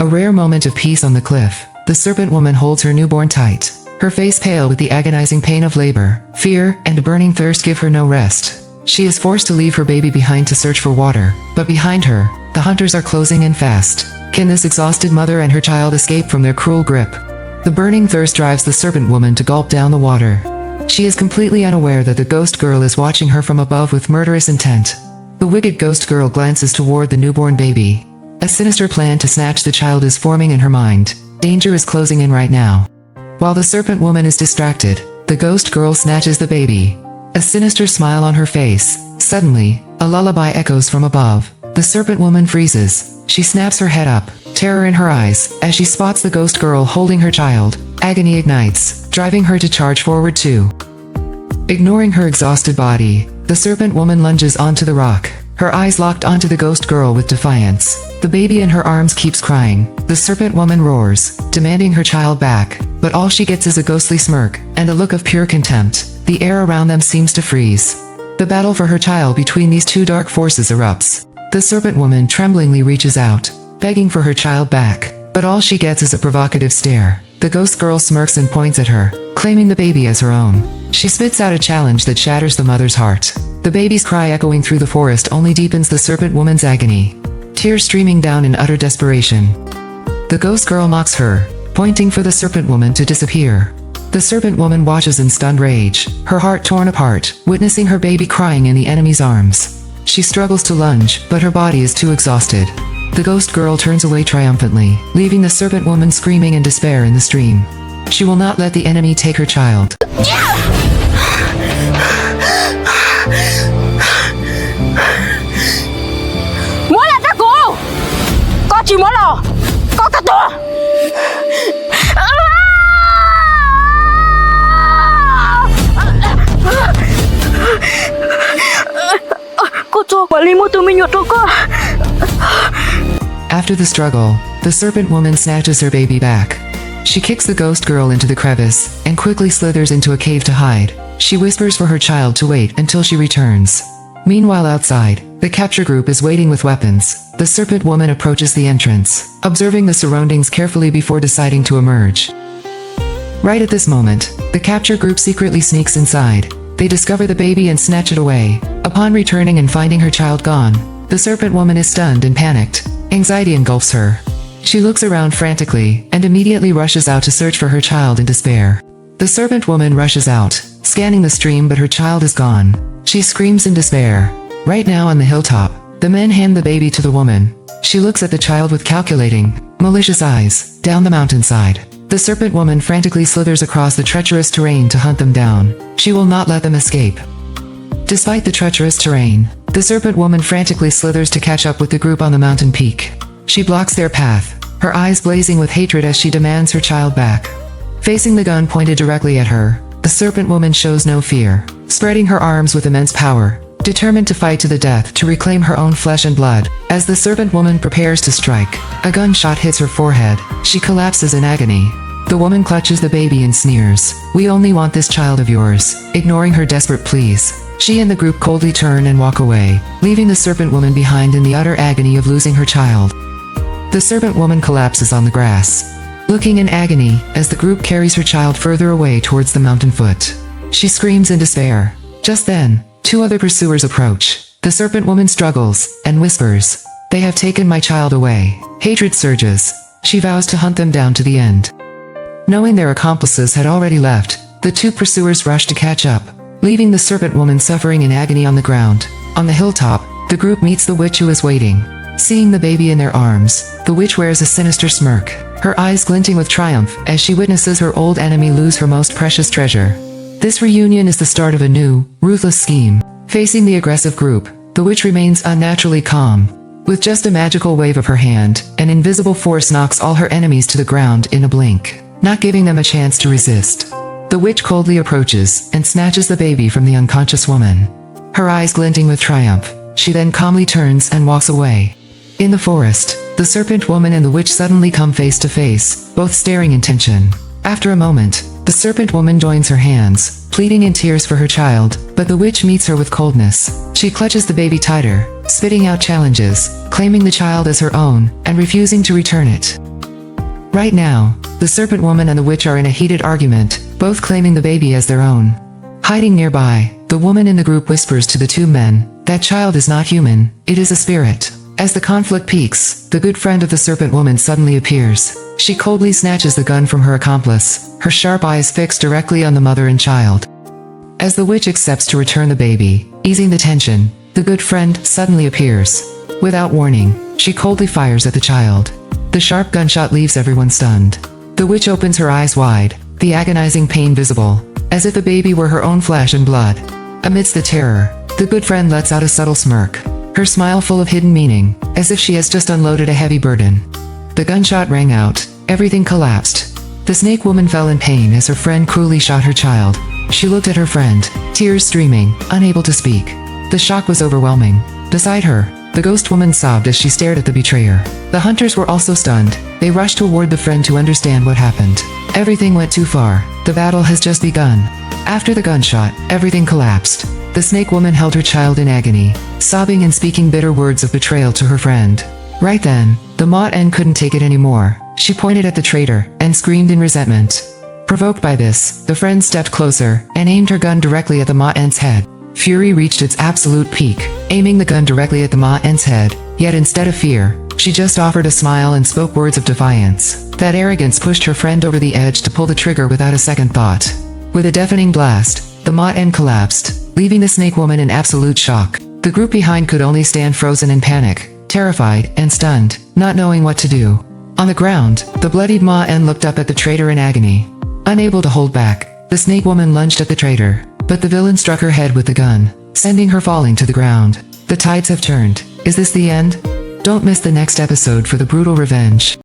A rare moment of peace on the cliff. The serpent woman holds her newborn tight. Her face pale with the agonizing pain of labor. Fear and a burning thirst give her no rest. She is forced to leave her baby behind to search for water, but behind her, the hunters are closing in fast. Can this exhausted mother and her child escape from their cruel grip? The burning thirst drives the serpent woman to gulp down the water. She is completely unaware that the ghost girl is watching her from above with murderous intent. The wicked ghost girl glances toward the newborn baby. A sinister plan to snatch the child is forming in her mind. Danger is closing in right now. While the serpent woman is distracted, the ghost girl snatches the baby. A sinister smile on her face. Suddenly, a lullaby echoes from above. The serpent woman freezes. She snaps her head up, terror in her eyes, as she spots the ghost girl holding her child. Agony ignites, driving her to charge forward too. Ignoring her exhausted body, the serpent woman lunges onto the rock, her eyes locked onto the ghost girl with defiance. The baby in her arms keeps crying. The serpent woman roars, demanding her child back, but all she gets is a ghostly smirk and a look of pure contempt. The air around them seems to freeze. The battle for her child between these two dark forces erupts. The serpent woman tremblingly reaches out, begging for her child back, but all she gets is a provocative stare. The ghost girl smirks and points at her, claiming the baby as her own. She spits out a challenge that shatters the mother's heart. The baby's cry echoing through the forest only deepens the serpent woman's agony. Tears streaming down in utter desperation. The ghost girl mocks her, pointing for the serpent woman to disappear. The serpent woman watches in stunned rage, her heart torn apart, witnessing her baby crying in the enemy's arms. She struggles to lunge, but her body is too exhausted. The ghost girl turns away triumphantly, leaving the serpent woman screaming in despair in the stream. She will not let the enemy take her child. Muốn là ta cô. Con chỉ muốn là con ta to. Cô cho quản lý một tụi mình nhột cô. After the struggle, the serpent woman snatches her baby back. She kicks the ghost girl into the crevice and quickly slithers into a cave to hide. She whispers for her child to wait until she returns. Meanwhile outside, the capture group is waiting with weapons. The serpent woman approaches the entrance, observing the surroundings carefully before deciding to emerge. Right at this moment, the capture group secretly sneaks inside. They discover the baby and snatch it away. Upon returning and finding her child gone, the serpent woman is stunned and panicked. Anxiety engulfs her. She looks around frantically and immediately rushes out to search for her child in despair. The serpent woman rushes out, scanning the stream, but her child is gone. She screams in despair. Right now on the hilltop, the men hand the baby to the woman. She looks at the child with calculating, malicious eyes. Down the mountainside, the serpent woman frantically slithers across the treacherous terrain to hunt them down. She will not let them escape. Despite the treacherous terrain, the serpent woman frantically slithers to catch up with the group on the mountain peak. She blocks their path, her eyes blazing with hatred as she demands her child back. Facing the gun pointed directly at her, the serpent woman shows no fear, spreading her arms with immense power, determined to fight to the death to reclaim her own flesh and blood. As the serpent woman prepares to strike, a gunshot hits her forehead. She collapses in agony. The woman clutches the baby and sneers, "We only want this child of yours," ignoring her desperate pleas. She and the group coldly turn and walk away, leaving the serpent woman behind in the utter agony of losing her child. The serpent woman collapses on the grass, looking in agony as the group carries her child further away towards the mountain foot. She screams in despair. Just then, two other pursuers approach. The serpent woman struggles and whispers, "They have taken my child away." Hatred surges. She vows to hunt them down to the end. Knowing their accomplices had already left, the two pursuers rush to catch up, leaving the serpent woman suffering in agony on the ground. On the hilltop, the group meets the witch who is waiting. Seeing the baby in their arms, the witch wears a sinister smirk, her eyes glinting with triumph as she witnesses her old enemy lose her most precious treasure. This reunion is the start of a new, ruthless scheme. Facing the aggressive group, the witch remains unnaturally calm. With just a magical wave of her hand, an invisible force knocks all her enemies to the ground in a blink, not giving them a chance to resist. The witch coldly approaches and snatches the baby from the unconscious woman. Her eyes glinting with triumph, she then calmly turns and walks away. In the forest, the serpent woman and the witch suddenly come face to face, both staring in tension. After a moment, The serpent woman joins her hands, pleading in tears for her child, but the witch meets her with coldness. She clutches the baby tighter, spitting out challenges, claiming the child as her own, and refusing to return it. Right now, the serpent woman and the witch are in a heated argument, both claiming the baby as their own. Hiding nearby, the woman in the group whispers to the two men, "That child is not human, it is a spirit." As the conflict peaks, the good friend of the serpent woman suddenly appears. She coldly snatches the gun from her accomplice, her sharp eyes fixed directly on the mother and child. As the witch accepts to return the baby, easing the tension, the good friend suddenly appears. Without warning, she coldly fires at the child. The sharp gunshot leaves everyone stunned. The witch opens her eyes wide, the agonizing pain visible, as if the baby were her own flesh and blood. Amidst the terror, the good friend lets out a subtle smirk, her smile full of hidden meaning, as if she has just unloaded a heavy burden. The gunshot rang out, everything collapsed. The snake woman fell in pain as her friend cruelly shot her child. She looked at her friend, tears streaming, unable to speak. The shock was overwhelming. Beside her, the ghost woman sobbed as she stared at the betrayer. The hunters were also stunned. They rushed toward the friend to understand what happened. Everything went too far. The battle has just begun. After the gunshot, everything collapsed. The snake woman held her child in agony, sobbing and speaking bitter words of betrayal to her friend. Right then, the Ma-En couldn't take it anymore. She pointed at the traitor and screamed in resentment. Provoked by this, the friend stepped closer and aimed her gun directly at the Ma-En's head. Fury reached its absolute peak, aiming the gun directly at the Ma-En's head, yet instead of fear, she just offered a smile and spoke words of defiance. That arrogance pushed her friend over the edge to pull the trigger without a second thought. With a deafening blast, the Ma-En collapsed, leaving the snake woman in absolute shock. The group behind could only stand frozen in panic, terrified and stunned, not knowing what to do. On the ground, the bloodied Ma-En looked up at the traitor in agony. Unable to hold back, the snake woman lunged at the traitor, but the villain struck her head with the gun, sending her falling to the ground. The tides have turned. Is this the end? Don't miss the next episode for the brutal revenge.